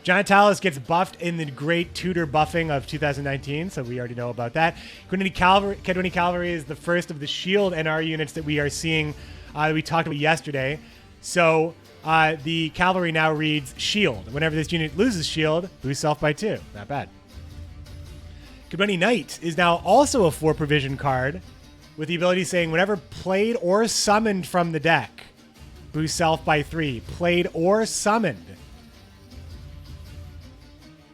Giant Talus gets buffed in the Great Tudor buffing of 2019, so we already know about that. Kidwini Cavalry is the first of the shield NR units that we are seeing that we talked about yesterday. So the cavalry now reads shield. Whenever this unit loses shield, boost self by 2. Not bad. Kidwini Knight is now also a 4 provision card with the ability saying whenever played or summoned from the deck, boost self by 3. Played or summoned.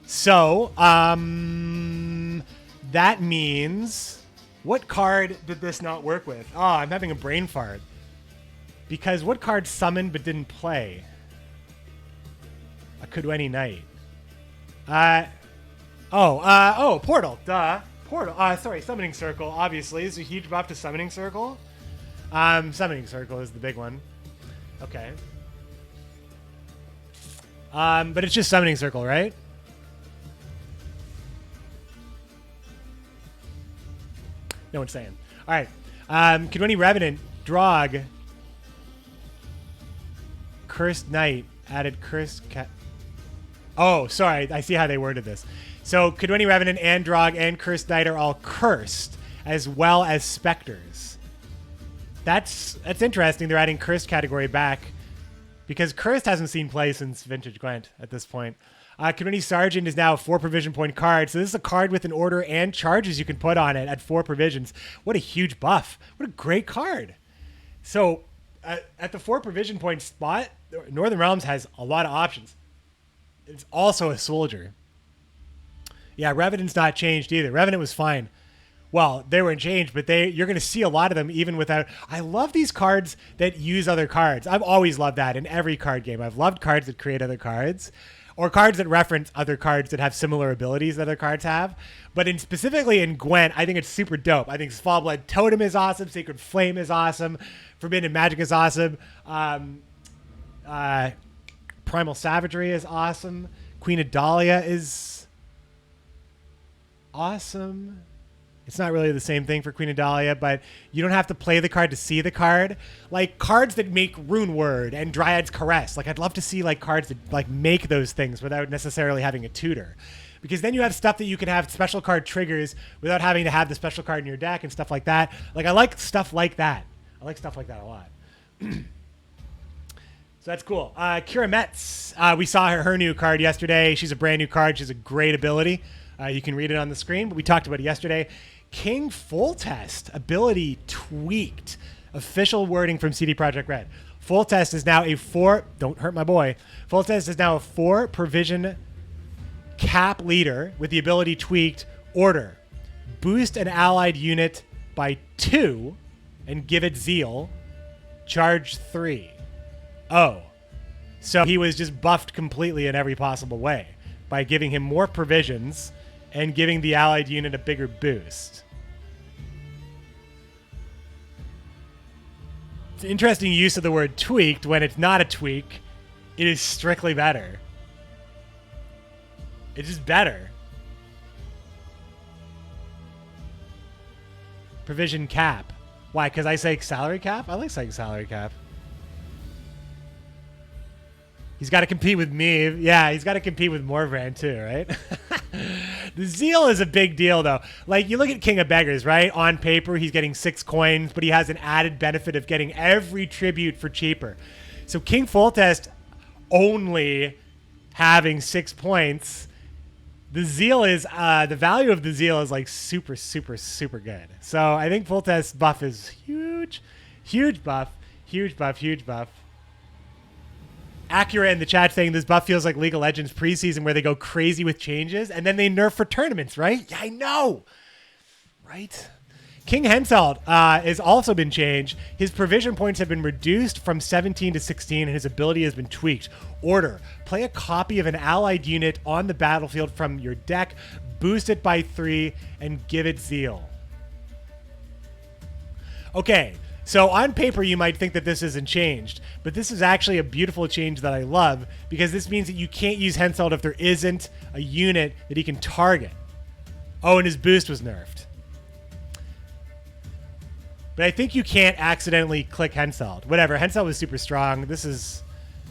So, that means, what card did this not work with? Oh, I'm having a brain fart. Because what card summoned but didn't play? A Kidwini Knight. Portal, duh. Portal, sorry, Summoning Circle, obviously. This is a huge buff to Summoning Circle. Summoning Circle is the big one. Okay. But it's just Summoning Circle, right? No one's saying. All right. Kidwini Revenant, Drog, Cursed Knight, added Cursed Cat. Oh, sorry. I see how they worded this. So Kidwini Revenant and Drog and Cursed Knight are all cursed, as well as specters. That's interesting. They're adding Cursed category back because Cursed hasn't seen play since Vintage Gwent at this point. Kidwini Sergeant is now a 4 provision point card. So this is a card with an order and charges you can put on it at 4 provisions. What a huge buff. What a great card. So at the 4 provision point spot, Northern Realms has a lot of options. It's also a soldier. Yeah, Revenant's not changed either. Revenant was fine. Well, they weren't changed, but you're going to see a lot of them even without... I love these cards that use other cards. I've always loved that in every card game. I've loved cards that create other cards. Or cards that reference other cards that have similar abilities that other cards have. But specifically in Gwent, I think it's super dope. I think Svalblood Totem is awesome. Sacred Flame is awesome. Forbidden Magic is awesome. Primal Savagery is awesome. Queen of Dahlia is awesome. It's not really the same thing for Queen of Dahlia, but you don't have to play the card to see the card. Like cards that make Rune Word and Dryad's Caress. Like I'd love to see like cards that like make those things without necessarily having a tutor. Because then you have stuff that you can have special card triggers without having to have the special card in your deck and stuff like that. Like I like stuff like that. I like stuff like that a lot. So that's cool. Kira Metz, we saw her new card yesterday. She's a brand new card. She has a great ability. You can read it on the screen, but we talked about it yesterday. King Foltest, ability tweaked. Official wording from CD Projekt Red. Foltest is now a 4... Don't hurt my boy. Foltest is now a 4 provision cap leader with the ability tweaked. Order. Boost an allied unit by 2 and give it Zeal. Charge 3. Oh. So he was just buffed completely in every possible way by giving him more provisions and giving the allied unit a bigger boost. It's an interesting use of the word tweaked when it's not a tweak. It is strictly better. It's just better. Provision cap. Why? Because I say salary cap? I like saying salary cap. He's got to compete with me. Yeah, he's got to compete with Morvrand too, right? The Zeal is a big deal, though. Like, you look at King of Beggars, right? On paper, he's getting 6 coins, but he has an added benefit of getting every tribute for cheaper. So King Foltest only having 6 points. The Zeal is, the value of the Zeal is like super, super, super good. So I think Foltest's buff is huge. Huge buff. Huge buff. Huge buff. Accurate in the chat saying this buff feels like League of Legends preseason where they go crazy with changes and then they nerf for tournaments, right? Yeah, I know. Right? King Henselt has also been changed. His provision points have been reduced from 17 to 16 and his ability has been tweaked. Order. Play a copy of an allied unit on the battlefield from your deck, boost it by 3, and give it Zeal. Okay. So on paper, you might think that this isn't changed, but this is actually a beautiful change that I love because this means that you can't use Henselt if there isn't a unit that he can target. Oh, and his boost was nerfed. But I think you can't accidentally click Henselt. Whatever, Henselt was super strong.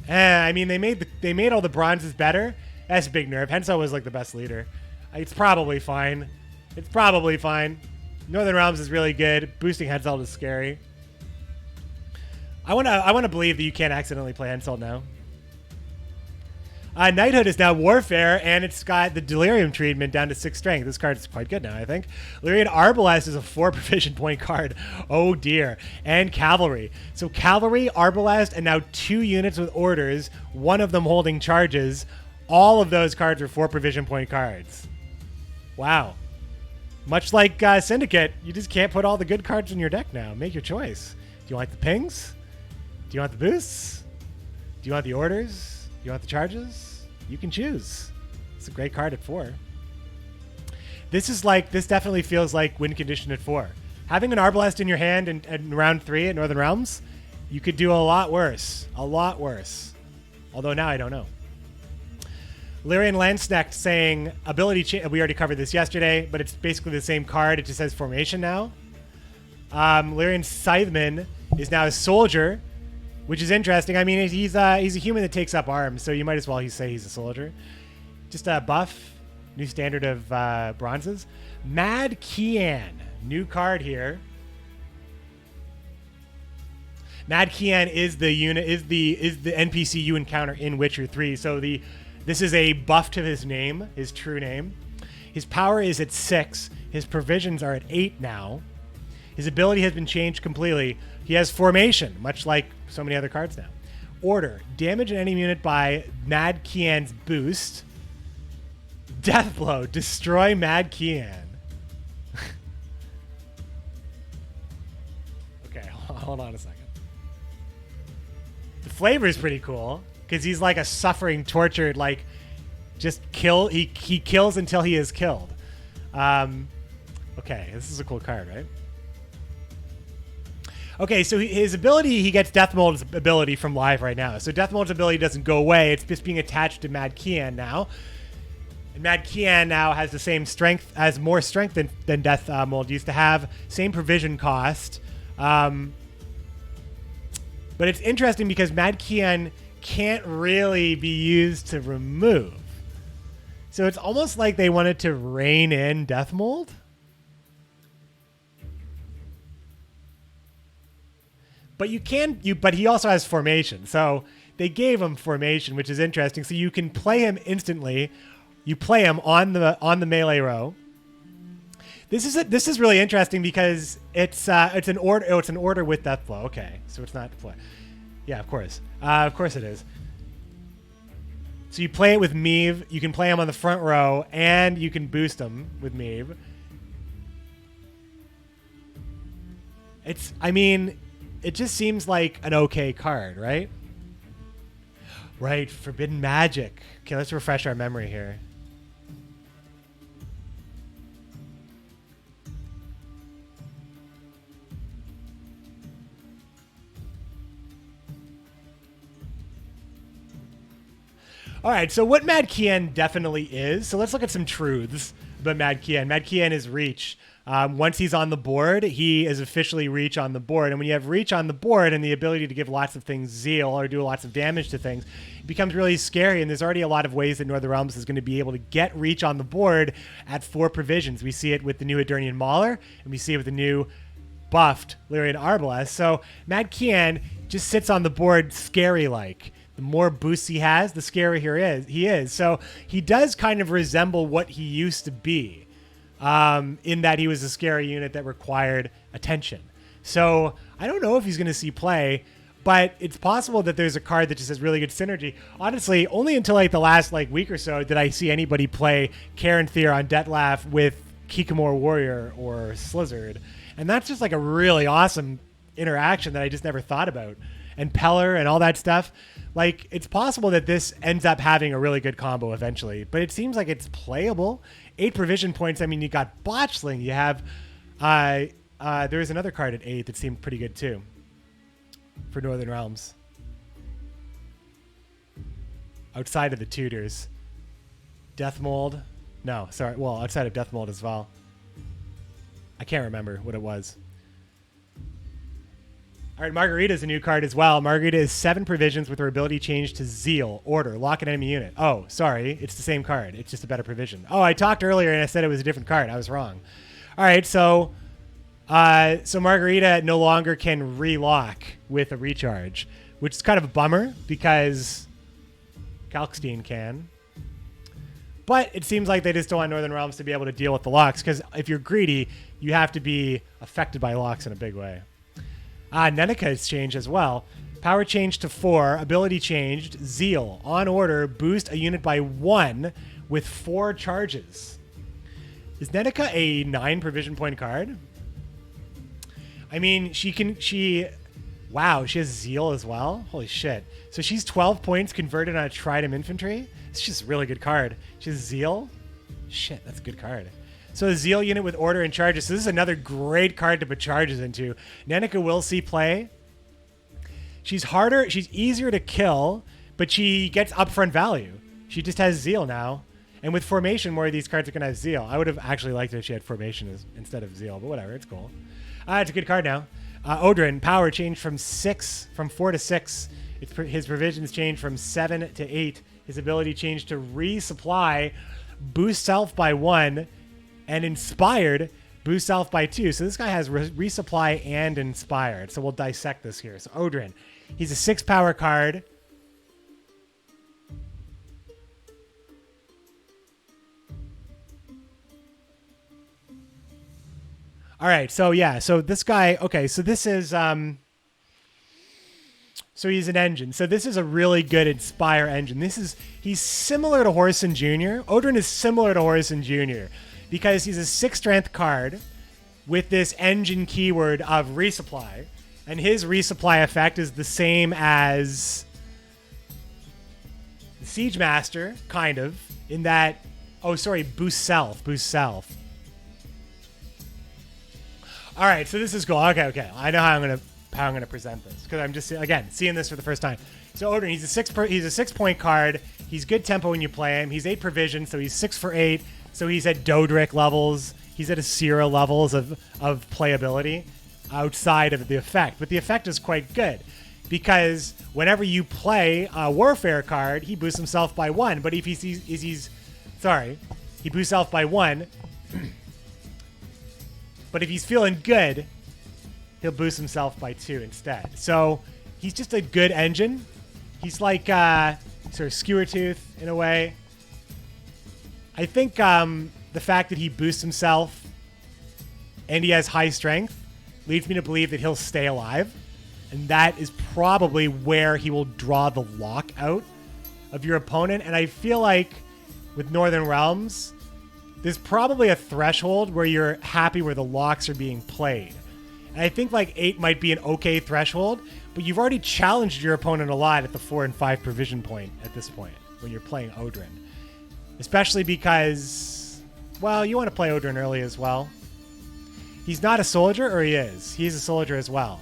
I mean, they made all the bronzes better. That's a big nerf. Henselt was like the best leader. It's probably fine. It's probably fine. Northern Realms is really good. Boosting Henselt is scary. I wanna believe that you can't accidentally play Henselt now. Knighthood is now Warfare, and it's got the Delirium treatment down to 6 strength. This card is quite good now, I think. Lyrian Arbalest is a 4 provision point card. Oh, dear. And Cavalry. So Cavalry, Arbalest, and now 2 units with orders, one of them holding charges. All of those cards are 4 provision point cards. Wow. Much like Syndicate, you just can't put all the good cards in your deck now. Make your choice. Do you want the pings? Do you want the boosts? Do you want the orders? You want the charges? You can choose. It's a great card at 4. This definitely feels like win condition at 4. Having an Arbalest in your hand in round 3 at Northern Realms, you could do a lot worse. A lot worse. Although now I don't know. Lyrian Landsnecht saying ability change. We already covered this yesterday, but it's basically the same card. It just says formation now. Lyrian Scytheman is now a soldier, which is interesting. I mean, he's a human that takes up arms, so you might as well say he's a soldier. Just a buff, new standard of bronzes. Mad Kian, new card here. Mad Kian is the unit, is the NPC you encounter in Witcher 3. So this is a buff to his name, his true name. His power is at 6. His provisions are at 8 now. His ability has been changed completely. He has formation, much like so many other cards now. Order. Damage an enemy unit by Mad Kian's boost. Death Blow. Destroy Mad Kian. Okay, hold on a second. The flavor is pretty cool, because he's like a suffering, tortured, like, just kill. He kills until he is killed. Okay, this is a cool card, right? Okay, so his ability, he gets Death Mold's ability from live right now. So Death Mold's ability doesn't go away. It's just being attached to Mad Kian now. And Mad Kian now has the same strength, has more strength than Death Mold used to have. Same provision cost. But it's interesting because Mad Kian can't really be used to remove. So it's almost like they wanted to rein in Death Mold. But but he also has formation. So they gave him formation, which is interesting. So you can play him instantly. You play him on the melee row. This is really interesting because it's an order. Oh, it's an order with Death Blow. Okay, so it's not play. Yeah, of course. Of course it is. So you play it with Meave. You can play him on the front row, and you can boost him with Meave. I mean, it just seems like an okay card, right? Right, Forbidden Magic. Okay, let's refresh our memory here. All right, so what Mad Kian definitely is, so let's look at some truths about Mad Kian. Mad Kian is reach. Once he's on the board, he is officially reach on the board. And when you have reach on the board and the ability to give lots of things zeal or do lots of damage to things, it becomes really scary. And there's already a lot of ways that Northern Realms is going to be able to get reach on the board at 4 provisions. We see it with the new Edirnian Mauler, and we see it with the new buffed Lyrian Arbalest. So Mad Kian just sits on the board scary-like. The more boosts he has, the scarier he is. So he does kind of resemble what he used to be, in that he was a scary unit that required attention. So I don't know if he's going to see play, but it's possible that there's a card that just has really good synergy. Honestly, only until like the last week or so did I see anybody play Caranthir on Detlaf with Kikamor Warrior or Slizzard. And that's just like a really awesome interaction that I just never thought about. And Peller and all that stuff. Like, it's possible that this ends up having a really good combo eventually, but it seems like it's playable. 8 provision points. I mean, you got Botchling. You have, there is another card at 8 that seemed pretty good too for Northern Realms. Outside of the tutors. Death Mold. No, sorry. Well, outside of Death Mold as well. I can't remember what it was. All right, Margarita is a new card as well. Margarita is 7 provisions with her ability changed to Zeal. Order. Lock an enemy unit. Oh, sorry. It's the same card. It's just a better provision. Oh, I talked earlier and I said it was a different card. I was wrong. All right, so Margarita no longer can relock with a recharge, which is kind of a bummer because Kalkstein can. But it seems like they just don't want Northern Realms to be able to deal with the locks because if you're greedy, you have to be affected by locks in a big way. Nenica has changed as well. Power changed to 4. Ability changed. Zeal. On order, boost a unit by 1 with 4 charges. Is Nenica a 9 provision point card? I mean, wow, she has Zeal as well? Holy shit. So she's 12 points converted on a Trident Infantry? It's just a really good card. She has Zeal? Shit, that's a good card. So a Zeal unit with order and charges. So this is another great card to put charges into. Nenica will see play. She's harder. She's easier to kill, but she gets upfront value. She just has Zeal now. And with Formation, more of these cards are going to have Zeal. I would have actually liked it if she had Formation instead of Zeal, but whatever. It's cool. It's a good card now. Odrin, power changed from 4 to 6. His provisions changed from 7 to 8. His ability changed to resupply, boost self by 1, and Inspired, boost self by 2. So this guy has Resupply and Inspired. So we'll dissect this here. So Odrin, he's a 6 power card. All right, so yeah, so this guy, okay, so this is, so he's an engine. So this is a really good Inspire engine. He's similar to Horson Jr. Odrin is similar to Horson Jr. because he's a 6 strength card with this engine keyword of resupply. And his resupply effect is the same as the Siege Master, kind of, in that, boost self. All right, so this is cool. Okay. I know how I'm gonna present this because I'm just again seeing this for the first time. So Odrin, he's a 6 point card. He's good tempo when you play him. He's 8 provision, so he's 6 for 8. So he's at Dodric levels. He's at Asira levels of playability outside of the effect. But the effect is quite good because whenever you play a Warfare card, he boosts himself by 1. But if he boosts himself by 1. But if he's feeling good, he'll boost himself by 2 instead. So he's just a good engine. He's like sort of Skewertooth in a way. I think the fact that he boosts himself and he has high strength leads me to believe that he'll stay alive. And that is probably where he will draw the lock out of your opponent. And I feel like with Northern Realms, there's probably a threshold where you're happy where the locks are being played. And I think like 8 might be an okay threshold, but you've already challenged your opponent a lot at the 4 and 5 provision point at this point when you're playing Odrin. Especially because, well, you want to play Odrin early as well. He's not a soldier, or he is? He's a soldier as well.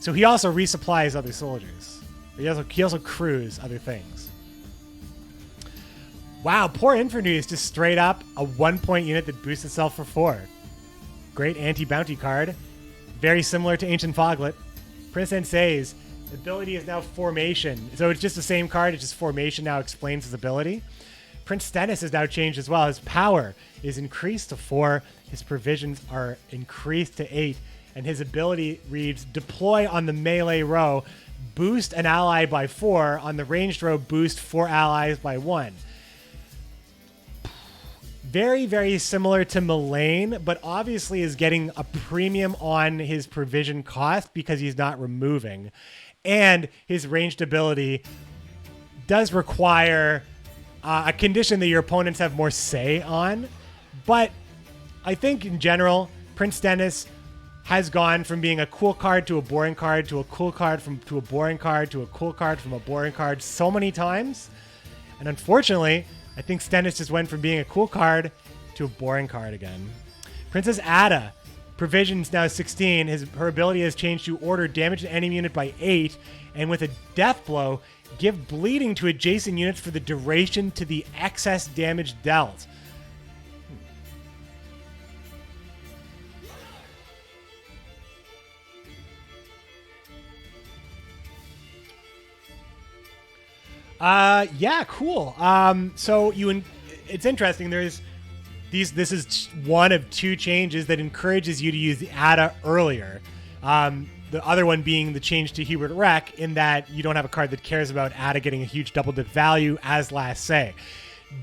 So he also resupplies other soldiers. He also crews other things. Wow, Poor Infantry is just straight up a 1-point unit that boosts itself for 4. Great anti-bounty card. Very similar to Ancient Foglet. Prince Ensei's ability is now Formation. So it's just the same card, it's just Formation now explains his ability. Prince Stennis has now changed as well. His power is increased to 4. His provisions are increased to 8. And his ability reads, deploy on the melee row, boost an ally by 4. On the ranged row, boost 4 allies by 1. Very, very similar to Mullane, but obviously is getting a premium on his provision cost because he's not removing. And his ranged ability does require a condition that your opponents have more say on. But I think in general, Prince Stennis has gone from being a cool card to a boring card to a cool card to a boring card to a cool card from a boring card so many times. And unfortunately, I think Stennis just went from being a cool card to a boring card again. Princess Ada, provisions now 16. Her ability has changed to order damage an enemy unit by 8. And with a death blow, give bleeding to adjacent units for the duration to the excess damage dealt. Hmm. 'Cause Yeah, cool. It's interesting. This is one of two changes that encourages you to use the Ada earlier. The other one being the change to Hubert Rec, in that you don't have a card that cares about Ada getting a huge double dip value as Last Say.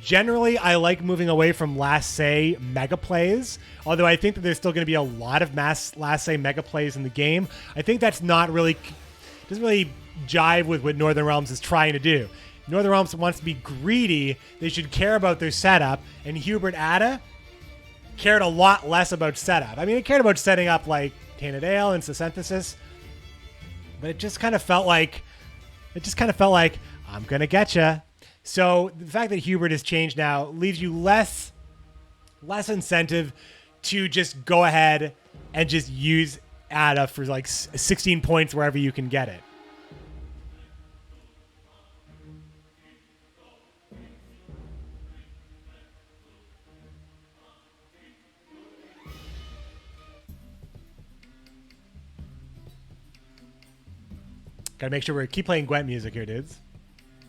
Generally, I like moving away from Last Say mega plays, although I think that there's still going to be a lot of Last Say mega plays in the game. I think that's doesn't really jive with what Northern Realms is trying to do. Northern Realms wants to be greedy. They should care about their setup, and Hubert Ada cared a lot less about setup. I mean, it cared about setting up like Tainted Ale and Synthesis, but it just kind of felt like I'm gonna get you. So the fact that Hubert has changed now leaves you less incentive to just go ahead and just use Ada for like 16 points wherever you can get it. Gotta make sure we keep playing Gwent music here, dudes.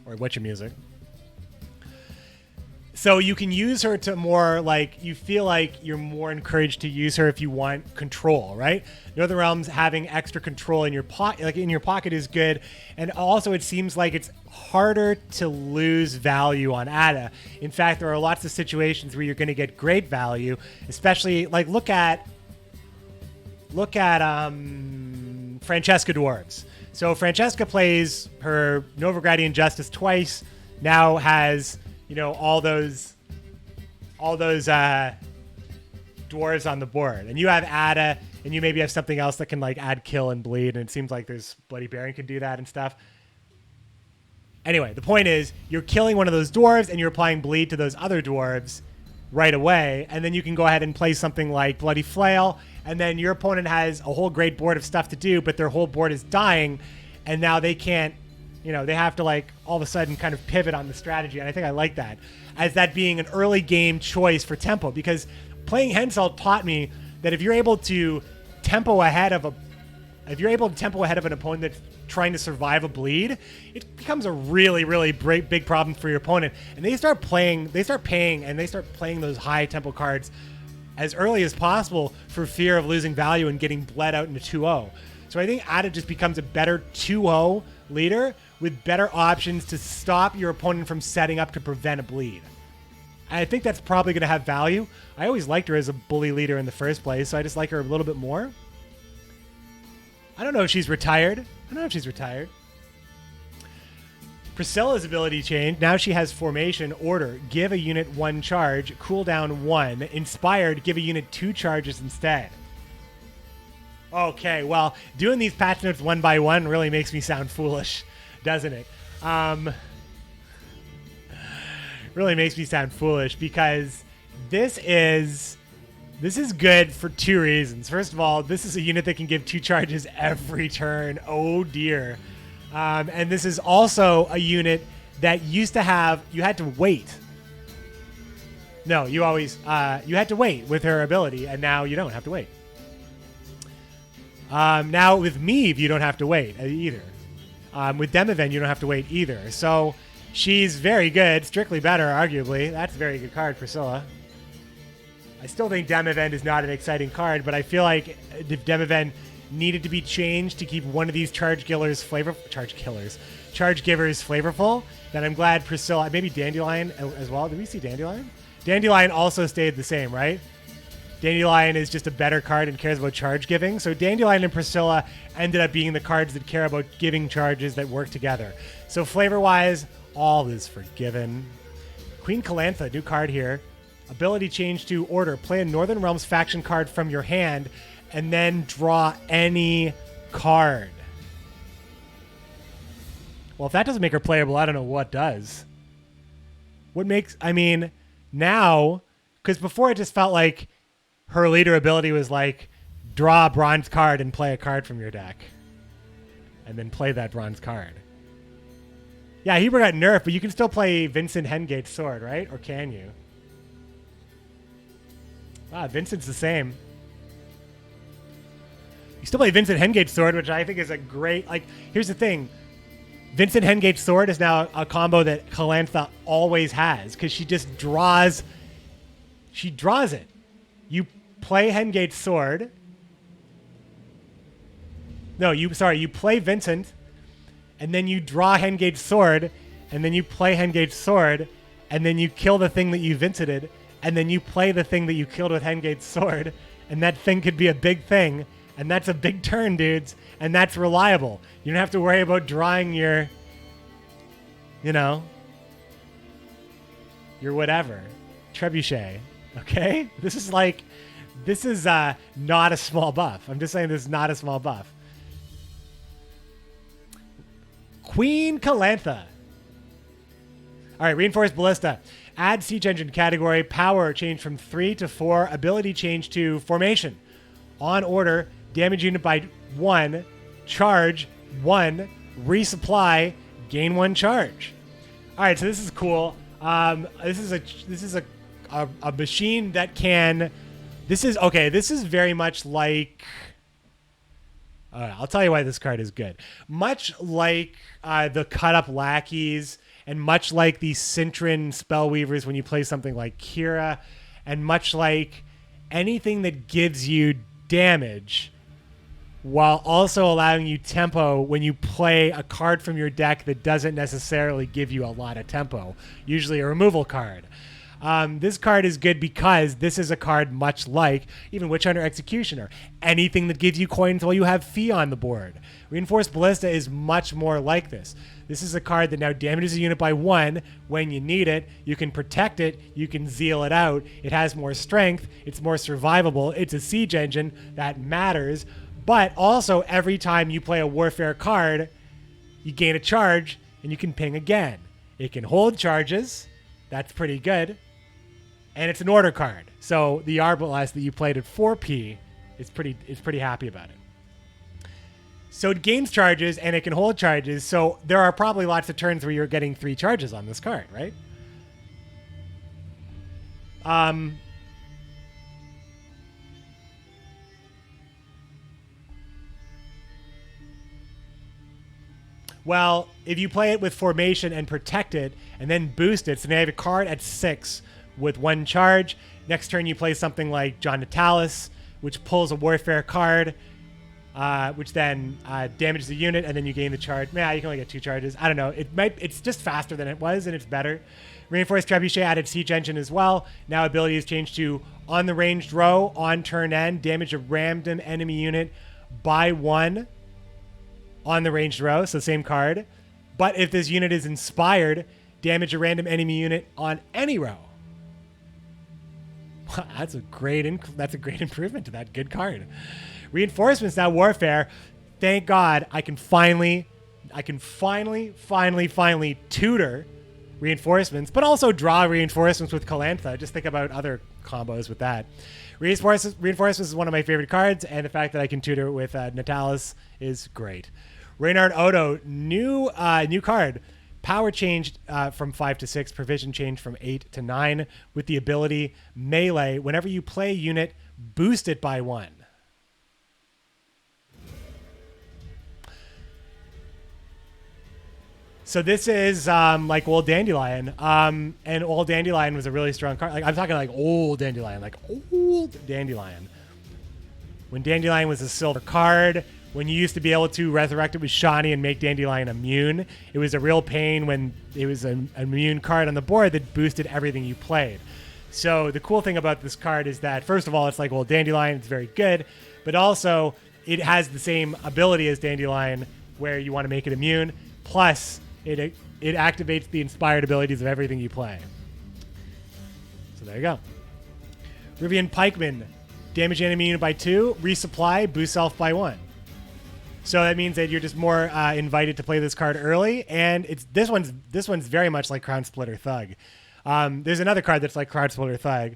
Or Witcher music. So you can use her to more, like, you feel like you're more encouraged to use her if you want control, right? Northern Realms having extra control in your pocket is good. And also it seems like it's harder to lose value on Ada. In fact, there are lots of situations where you're going to get great value, especially like look at Francesca Dwarves. So Francesca plays her Novigradian Justice twice, now has, all those dwarves on the board. And you have Ada, and you maybe have something else that can like add kill and bleed, and it seems like there's Bloody Baron can do that and stuff. Anyway, the point is you're killing one of those dwarves and you're applying bleed to those other dwarves right away, and then you can go ahead and play something like Bloody Flail, and then your opponent has a whole great board of stuff to do, but their whole board is dying, and now they can't, they have to like all of a sudden kind of pivot on the strategy, and I think I like that as that being an early game choice for tempo, because playing Henselt taught me that if you're able to tempo ahead of an opponent that's trying to survive a bleed, it becomes a really, really big problem for your opponent. And they start paying those high tempo cards as early as possible for fear of losing value and getting bled out into 2-0. So I think Ada just becomes a better 2-0 leader with better options to stop your opponent from setting up to prevent a bleed. And I think that's probably going to have value. I always liked her as a bully leader in the first place, so I just like her a little bit more. I don't know if she's retired. Priscilla's ability changed. Now she has Formation, Order, give a unit 1 charge, cooldown 1, Inspired, give a unit 2 charges instead. Okay, well, doing these patch notes one by one really makes me sound foolish, doesn't it? Really makes me sound foolish because this is good for 2 reasons. First of all, this is a unit that can give 2 charges every turn. Oh dear. And this is also a unit that used to have, you had to wait. No, you had to wait with her ability, and now you don't have to wait. Now with Meve, you don't have to wait either. With Demiven, you don't have to wait either. So she's very good, strictly better, arguably. That's a very good card, Priscilla. I still think Demiven is not an exciting card, but I feel like if Demiven needed to be changed to keep one of these charge givers flavorful, then I'm glad Priscilla, maybe Dandelion as well. Did we see Dandelion? Dandelion also stayed the same, right? Dandelion is just a better card and cares about charge giving. So Dandelion and Priscilla ended up being the cards that care about giving charges that work together. So flavor-wise, all is forgiven. Queen Calantha, new card here. Ability change to Order. Play a Northern Realms faction card from your hand and then draw any card. Well, if that doesn't make her playable, I don't know what does. Now, because before it just felt like her leader ability was like, draw a bronze card and play a card from your deck. And then play that bronze card. Yeah, Hubert got nerfed, but you can still play Vincent Hengate's sword, right? Or can you? Ah, Vincent's the same. You still play Vincent Hengate's sword, which I think is a great... Like, here's the thing. Vincent Hengate's Sword is now a combo that Calantha always has because she just draws. She draws it. You play Hengate's Sword. No, you play Vincent, and then you draw Hengate's Sword, and then you play Hengate's Sword, and then you kill the thing that you Vincented, and then you play the thing that you killed with Hengate's Sword, and that thing could be a big thing, and that's a big turn, dudes, and that's reliable. You don't have to worry about drawing your, your whatever, trebuchet, okay? This is not a small buff. I'm just saying this is not a small buff. Queen Calantha. All right, Reinforced Ballista. Add Siege Engine category. Power change from 3 to 4. Ability change to Formation. On order, damage unit by 1. Charge 1. Resupply. Gain 1 charge. All right, so this is cool. This is a machine that can. This is very much like. I'll tell you why this card is good. Much like the cut up lackeys, and much like the Cintran Spellweavers when you play something like Kira, and much like anything that gives you damage while also allowing you tempo when you play a card from your deck that doesn't necessarily give you a lot of tempo, usually a removal card. This card is good because this is a card much like even Witch Hunter Executioner. Anything that gives you coins while you have Fee on the board. Reinforced Ballista is much more like this. This is a card that now damages a unit by 1 when you need it. You can protect it. You can zeal it out. It has more strength. It's more survivable. It's a siege engine. That matters. But also, every time you play a Warfare card, you gain a charge, and you can ping again. It can hold charges. That's pretty good. And it's an order card. So the Arbalest that you played at 4P is pretty happy about it. So it gains charges and it can hold charges. So there are probably lots of turns where you're getting 3 charges on this card, right? Well, if you play it with Formation and protect it and then boost it, so now you have a card at 6 with 1 charge. Next turn you play something like John Natalis, which pulls a Warfare card, which then damages the unit, and then you gain the charge. You can only get 2 charges. I don't know. It's just faster than it was, and it's better. Reinforced Trebuchet added Siege Engine as well. Now ability is changed to on the ranged row, on turn end, damage a random enemy unit by 1 on the ranged row, so same card. But if this unit is inspired, damage a random enemy unit on any row. That's a great improvement to that good card. Reinforcements now Warfare. Thank God I can finally tutor Reinforcements, but also draw Reinforcements with Calantha. Just think about other combos with that. Reinforcements is one of my favorite cards, and the fact that I can tutor it with Natalis is great. Reynard Odo, new card. Power changed from 5 to 6. Provision changed from 8 to 9 with the ability Melee. Whenever you play a unit, boost it by 1. So this is like Old Dandelion. And Old Dandelion was a really strong card. Like I'm talking like Old Dandelion. When Dandelion was a silver card, when you used to be able to resurrect it with Shani and make Dandelion immune, it was a real pain when it was an immune card on the board that boosted everything you played. So the cool thing about this card is that, first of all, it's like Old Dandelion. It's very good. But also, it has the same ability as Dandelion where you want to make it immune. Plus, it activates the inspired abilities of everything you play. So there you go. Rivian Pikeman. Damage enemy unit by 2. Resupply. Boost self by 1. So that means that you're just more invited to play this card early, and this one's very much like Crown Splitter Thug. There's another card that's like Crown Splitter Thug,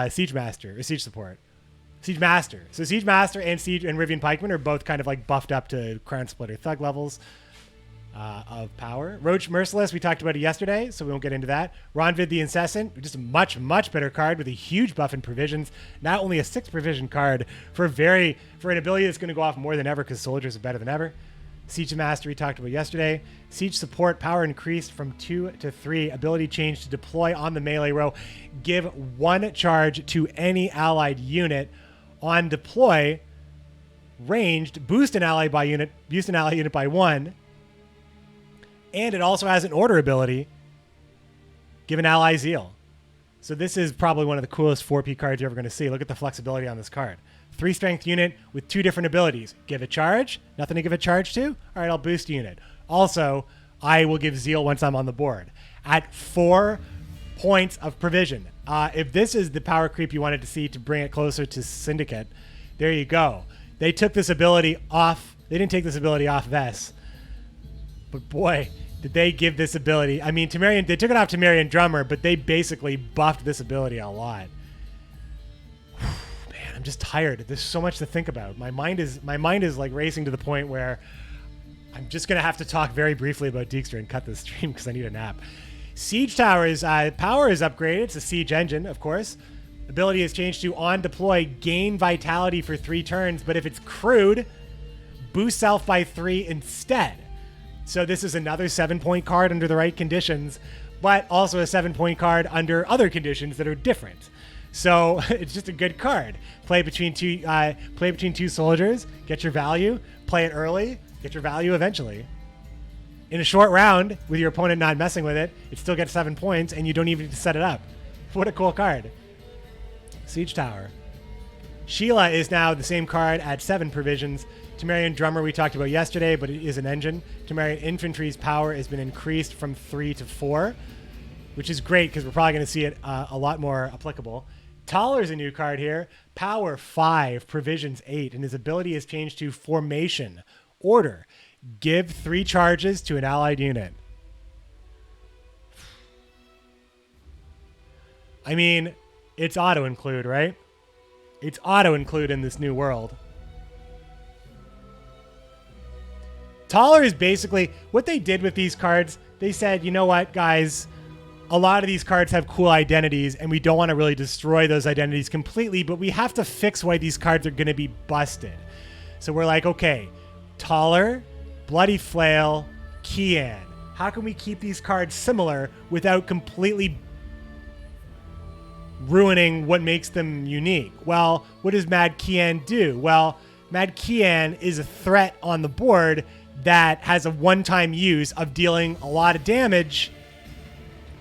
Siege Master or Siege Support, Siege Master. So Siege Master and Rivian Pikeman are both kind of like buffed up to Crown Splitter Thug levels of power. Roach Merciless, we talked about it yesterday, so we won't get into that. Ronvid the Incessant, just a much better card with a huge buff in provisions. Not only a 6 provision card for an ability that's going to go off more than ever because soldiers are better than ever. Siege Mastery talked about yesterday. Siege support, power increased from 2 to 3. Ability change to deploy on the melee row. Give 1 charge to any allied unit. On deploy, ranged, boost an ally unit by 1. And it also has an order ability. Give an ally zeal. So this is probably one of the coolest 4P cards you're ever going to see. Look at the flexibility on this card. 3 strength unit with 2 different abilities. Give a charge. Nothing to give a charge to? All right, I'll boost unit. Also, I will give zeal once I'm on the board. At 4 points of provision. If this is the power creep you wanted to see to bring it closer to Syndicate, there you go. They took this ability off. They didn't take this ability off Vess. But boy, did they give this ability. I mean, Temerian, they took it off Temerian Drummer, but they basically buffed this ability a lot. Man, I'm just tired. There's so much to think about. My mind is like racing to the point where I'm just going to have to talk very briefly about Dijkstra and cut this stream because I need a nap. Siege Tower's power is upgraded. It's a siege engine, of course. Ability is changed to on deploy, gain vitality for 3 turns, but if it's crewed, boost self by 3 instead. So this is another 7-point card under the right conditions, but also a 7-point card under other conditions that are different. So it's just a good card. Play between two soldiers, get your value, play it early, get your value eventually. In a short round, with your opponent not messing with it, it still gets 7 points, and you don't even need to set it up. What a cool card. Siege Tower. Sheila is now the same card at 7 provisions. Temerian Drummer we talked about yesterday, but it is an engine. Temerian Infantry's power has been increased from 3 to 4, which is great because we're probably going to see it a lot more applicable. Taller's a new card here. Power 5, provisions 8, and his ability is changed to Formation. Order. Give 3 charges to an allied unit. I mean, it's auto-include, right? It's auto-include in this new world. Taller is basically what they did with these cards. They said, you know what, guys, a lot of these cards have cool identities and we don't want to really destroy those identities completely, but we have to fix why these cards are going to be busted. So we're like, okay, Taller, Bloody Flail, Kian. How can we keep these cards similar without completely ruining what makes them unique? Well, what does Mad Kian do? Well, Mad Kian is a threat on the board that has a one-time use of dealing a lot of damage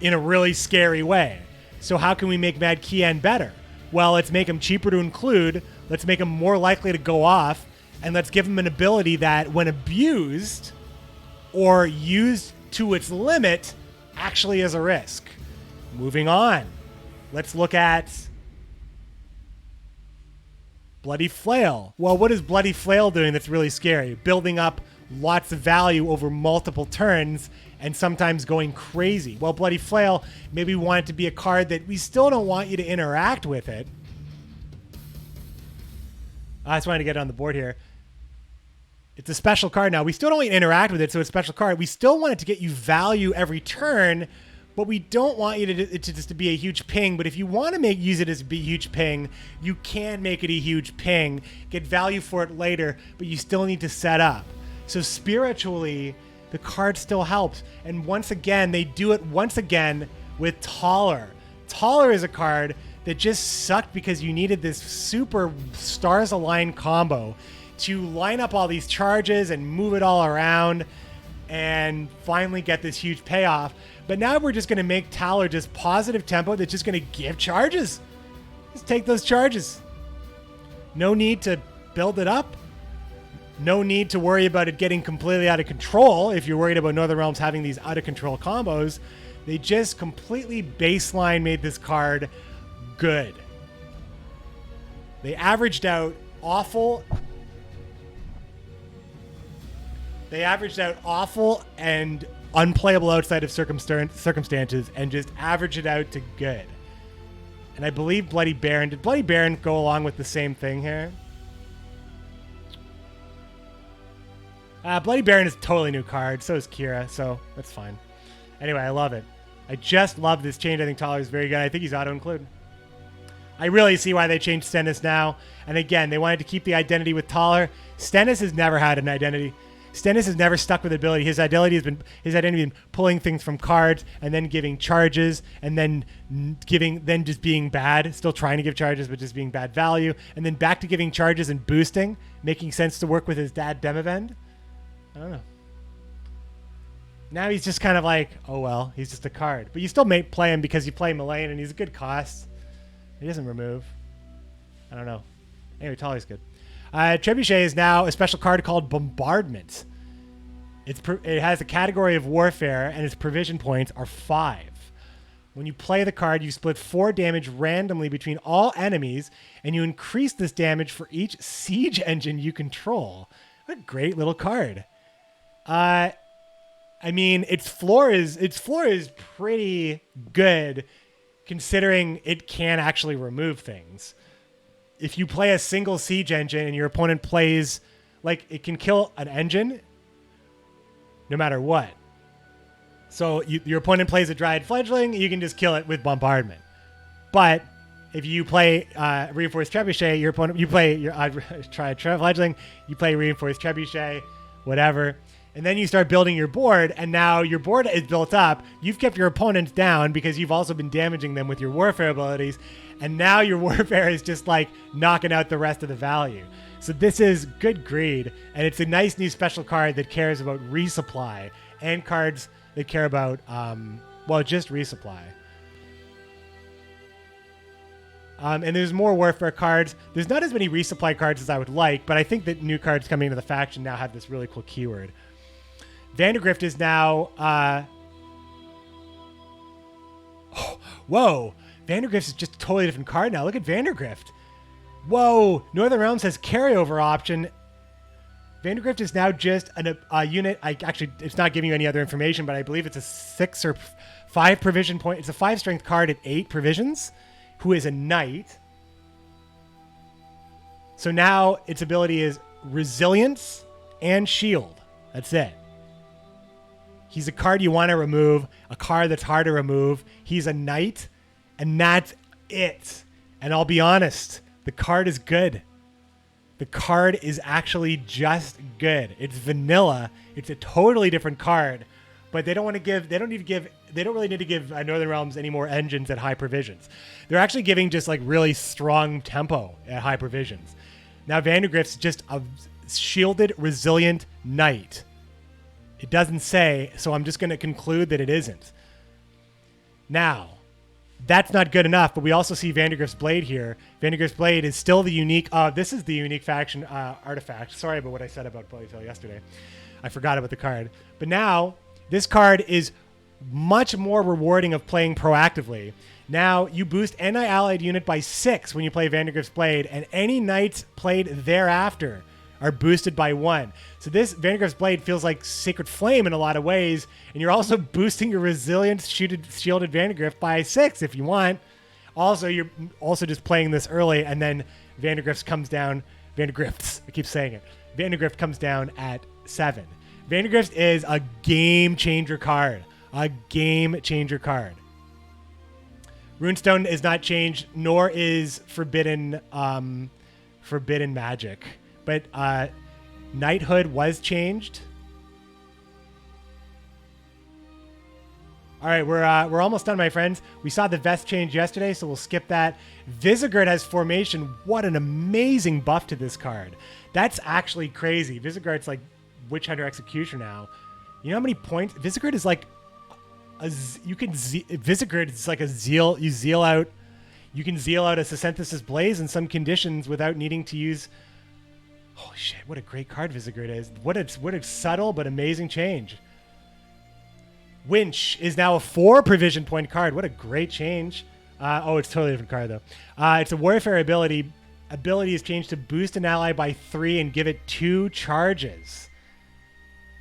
in a really scary way. So how can we make Mad Kian better? Well, let's make him cheaper to include. Let's make him more likely to go off. And let's give him an ability that, when abused or used to its limit, actually is a risk. Moving on. Let's look at Bloody Flail. Well, what is Bloody Flail doing that's really scary? Building up lots of value over multiple turns and sometimes going crazy. Well, Bloody Flail, maybe we want it to be a card that we still don't want you to interact with it. I just wanted to get it on the board here. It's a special card now. We still don't want you to interact with it, so it's a special card. We still want it to get you value every turn, but we don't want you to just to be a huge ping. But if you want to use it as a huge ping, you can make it a huge ping, get value for it later, but you still need to set up. So spiritually, the card still helps. And once again, they do it once again with Taller. Taller is a card that just sucked because you needed this super stars aligned combo to line up all these charges and move it all around and finally get this huge payoff. But now we're just going to make Taller just positive tempo that's just going to give charges. Just take those charges. No need to build it up. No need to worry about it getting completely out of control if you're worried about Northern Realms having these out of control combos. They just completely baseline made this card good. They averaged out awful and unplayable outside of circumstances and just averaged it out to good. And I believe Bloody Baron. Did Bloody Baron go along with the same thing here? Bloody Baron is a totally new card. So is Kira, so that's fine. Anyway, I love it. I just love this change. I think Taller is very good. I think he's auto-include. I really see why they changed Stennis now. And again, they wanted to keep the identity with Taller. Stennis has never had an identity. Stennis has never stuck with ability. His identity has been pulling things from cards and then giving charges and then just being bad, still trying to give charges but just being bad value, and then back to giving charges and boosting, making sense to work with his dad Demavend. I don't know. Now he's just kind of like, oh well, he's just a card. But you still may play him because you play Mullane and he's a good cost. He doesn't remove. I don't know. Anyway, Tali's good. Trebuchet is now a special card called Bombardment. It has a category of warfare, and its provision points are 5. When you play the card, you split 4 damage randomly between all enemies, and you increase this damage for each siege engine you control. What a great little card. I mean, its floor is pretty good, considering it can actually remove things. If you play a single siege engine and your opponent plays, like, it can kill an engine no matter what. So your opponent plays a Dryad Fledgling, you can just kill it with Bombardment. But if you play Reinforced Trebuchet, you play your Dryad Fledgling, you play Reinforced Trebuchet, whatever. And then you start building your board, and now your board is built up. You've kept your opponent down because you've also been damaging them with your warfare abilities. And now your warfare is just like knocking out the rest of the value. So this is good greed, and it's a nice new special card that cares about resupply and cards that care about, just resupply. And there's more warfare cards. There's not as many resupply cards as I would like, but I think that new cards coming into the faction now have this really cool keyword. Vandergrift is now... whoa! Vandergrift is just a totally different card now. Look at Vandergrift. Whoa! Northern Realms has carryover option. Vandergrift is now just a unit. It's not giving you any other information, but I believe it's a 6 or 5 provision point. It's a 5 strength card at 8 provisions, who is a knight. So now its ability is resilience and shield. That's it. He's a card you want to remove, a card that's hard to remove. He's a knight, and that's it. And I'll be honest, the card is good. The card is actually just good. It's vanilla. It's a totally different card, but they don't really need to give Northern Realms any more engines at high provisions. They're actually giving just like really strong tempo at high provisions. Now Vandergrift's just a shielded, resilient knight. It doesn't say, so I'm just going to conclude that it isn't. Now, that's not good enough, but we also see Vandergrift's Blade here. Vandergrift's Blade is still the unique... this is the unique faction artifact. Sorry about what I said about Bloody Veil yesterday. I forgot about the card. But now, this card is much more rewarding of playing proactively. Now, you boost any allied unit by 6 when you play Vandergrift's Blade, and any knights played thereafter are boosted by 1. So this Vandergrift's Blade feels like Sacred Flame in a lot of ways, and you're also boosting your resilient shielded Vandergrift by 6 if you want. Also, you're also just playing this early, and then Vandergrift comes down. Vandergrift, I keep saying it. Vandergrift comes down at 7. Vandergrift is a game changer card. A game changer card. Runestone is not changed, nor is Forbidden Magic. But Knighthood was changed. All right, we're almost done, my friends. We saw the vest change yesterday, so we'll skip that. Visigored has formation. What an amazing buff to this card. That's actually crazy. Visigored's like Witch Hunter Executioner now. You know how many points? Visigored is like Visigored is like a zeal. You can zeal out a Synthesis Blaze in some conditions without needing to use. Holy shit, what a great card Visigored is. What a subtle but amazing change. Winch is now a 4 provision point card. What a great change. It's a totally different card, though. It's a warfare ability. Ability is changed to boost an ally by 3 and give it 2 charges.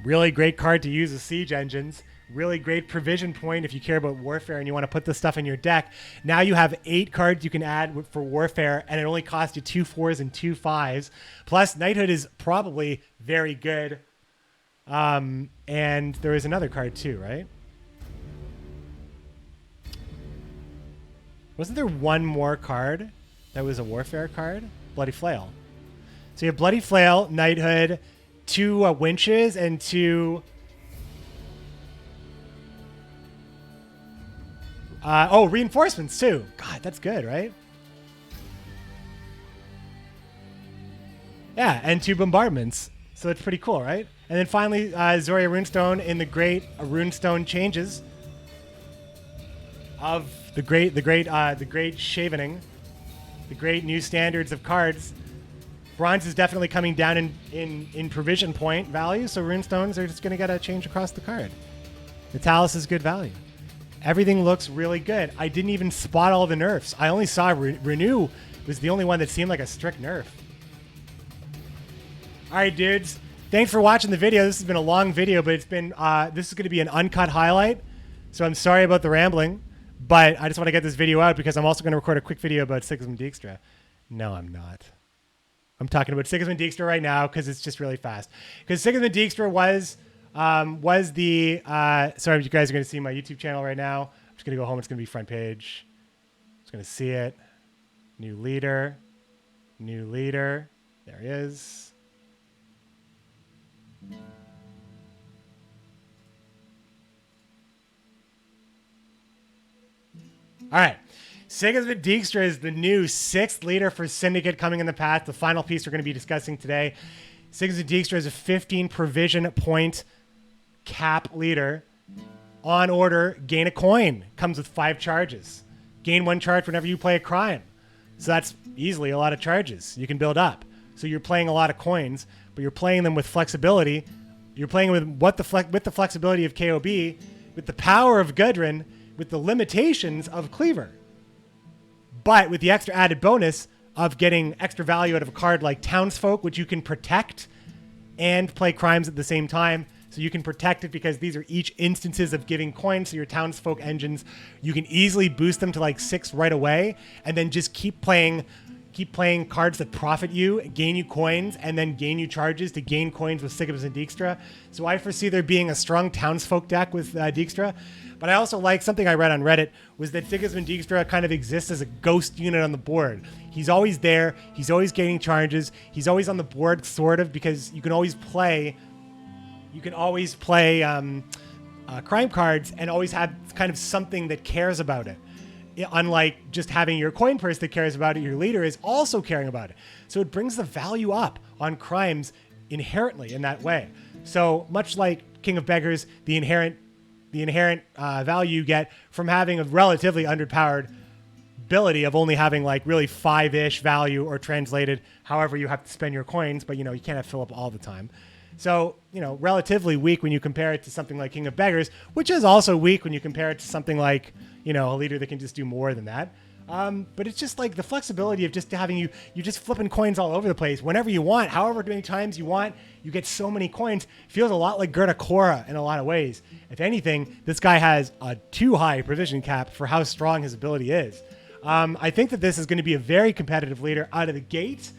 Really great card to use as siege engines. Really great provision point if you care about warfare and you want to put this stuff in your deck. Now you have 8 cards you can add for warfare, and it only costs you 2 4s and 2 5s. Plus, Knighthood is probably very good. And there is another card too, right? Wasn't there one more card that was a warfare card? Bloody Flail. So you have Bloody Flail, Knighthood, 2 winches and 2... reinforcements too. God, that's good, right? Yeah, and 2 bombardments. So it's pretty cool, right? And then finally, Zoria Runestone in the great Runestone changes of the great Shavening, the great new standards of cards. Bronze is definitely coming down in provision point value, so Runestones are just going to get a change across the card. Natalis is good value. Everything looks really good. I didn't even spot all the nerfs. I only saw Renew was the only one that seemed like a strict nerf. All right, dudes. Thanks for watching the video. This has been a long video, but it's been this is going to be an uncut highlight. So I'm sorry about the rambling, but I just want to get this video out because I'm also going to record a quick video about Sigismund Dijkstra. No, I'm not. I'm talking about Sigismund Dijkstra right now because it's just really fast. Because Sigismund Dijkstra was the sorry, you guys are going to see my YouTube channel right now. I'm just going to go home. It's going to be front page. Just going to see it. New leader. New leader. There he is. All right. Sigismund Dijkstra is the new 6th leader for Syndicate coming in the path. The final piece we're going to be discussing today. Sigismund Dijkstra is a 15 provision point cap leader. On order, gain a coin. Comes with 5 charges. Gain 1 charge whenever you play a crime. So that's easily a lot of charges you can build up. So you're playing a lot of coins, but you're playing them with flexibility. You're playing with with the flexibility of KOB, with the power of Gudrun, with the limitations of Cleaver. But with the extra added bonus of getting extra value out of a card like Townsfolk, which you can protect and play crimes at the same time. So you can protect it because these are each instances of giving coins. So your Townsfolk engines, you can easily boost them to like 6 right away, and then just keep playing cards that profit you, gain you coins, and then gain you charges to gain coins with Sigismund Dijkstra. So I foresee there being a strong Townsfolk deck with Dijkstra. But I also like something I read on Reddit was that Sigismund Dijkstra kind of exists as a ghost unit on the board. He's always there. He's always gaining charges. He's always on the board, sort of, because you can always play crime cards and always have kind of something that cares about it. Unlike just having your coin purse that cares about it, your leader is also caring about it. So it brings the value up on crimes inherently in that way. So much like King of Beggars, the inherent value you get from having a relatively underpowered ability of only having like really 5-ish value or translated however you have to spend your coins, but you can't have fill up all the time. So, relatively weak when you compare it to something like King of Beggars, which is also weak when you compare it to something like, a leader that can just do more than that. But it's just like the flexibility of just having you're just flipping coins all over the place whenever you want, however many times you want. You get so many coins. Feels a lot like Gerda Cora in a lot of ways. If anything, this guy has a too high provision cap for how strong his ability is. I think that this is going to be a very competitive leader out of the gate.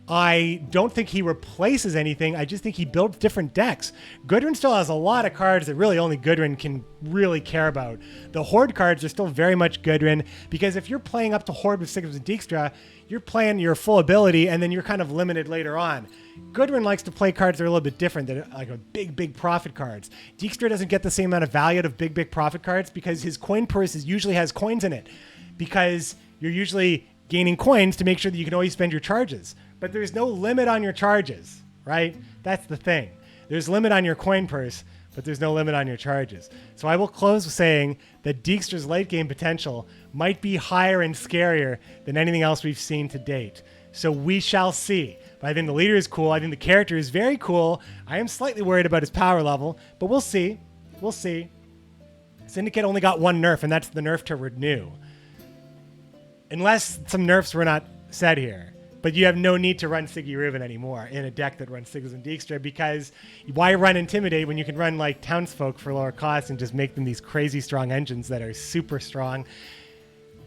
I don't think he replaces anything. I just think he builds different decks. Gudrun still has a lot of cards that really only Gudrun can really care about. The Horde cards are still very much Gudrun, because if you're playing up to Horde with Sigismund Dijkstra, you're playing your full ability and then you're kind of limited later on. Gudrun likes to play cards that are a little bit different, that are like big profit cards. Dijkstra doesn't get the same amount of value out of big profit cards because his coin purse usually has coins in it, because you're usually gaining coins to make sure that you can always spend your charges. But there's no limit on your charges, right? That's the thing. There's limit on your coin purse, but there's no limit on your charges. So I will close with saying that Dijkstra's late game potential might be higher and scarier than anything else we've seen to date. So we shall see. But I think the leader is cool. I think the character is very cool. I am slightly worried about his power level, but we'll see. We'll see. Syndicate only got 1 nerf, and that's the nerf to Renew. Unless some nerfs were not said here. But you have no need to run Siggy Reuben anymore in a deck that runs Sigismund Dijkstra, because why run Intimidate when you can run like Townsfolk for lower costs and just make them these crazy strong engines that are super strong.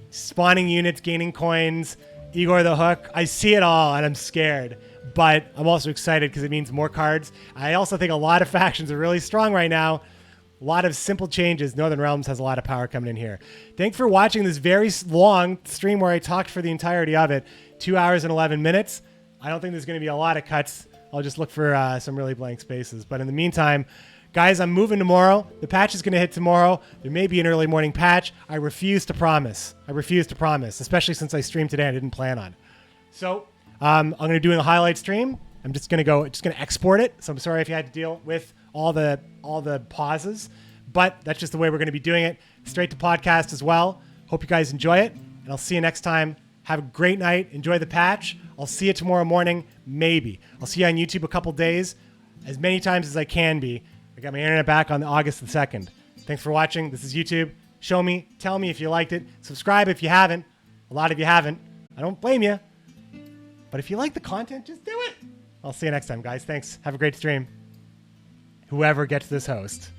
Spawning units, gaining coins, Igor the Hook. I see it all and I'm scared, but I'm also excited because it means more cards. I also think a lot of factions are really strong right now. A lot of simple changes. Northern Realms has a lot of power coming in here. Thanks for watching this very long stream where I talked for the entirety of it. 2 hours and 11 minutes. I don't think there's going to be a lot of cuts I'll just look for some really blank spaces. But in the meantime, guys, I'm moving tomorrow. The patch is going to hit tomorrow. There may be an early morning patch. I refuse to promise. Especially since I streamed today. I didn't plan on. So I'm going to do a highlight stream. I'm just going to export it. So I'm sorry if you had to deal with all the pauses, but that's just the way we're going to be doing it. Straight to podcast as well. Hope you guys enjoy it, and I'll see you next time. Have a great night. Enjoy the patch. I'll see you tomorrow morning, maybe. I'll see you on YouTube a couple days, as many times as I can be. I got my internet back on August the 2nd. Thanks for watching. This is YouTube. Show me, tell me if you liked it. Subscribe if you haven't. A lot of you haven't. I don't blame you. But if you like the content, just do it. I'll see you next time, guys. Thanks. Have a great stream. Whoever gets this host.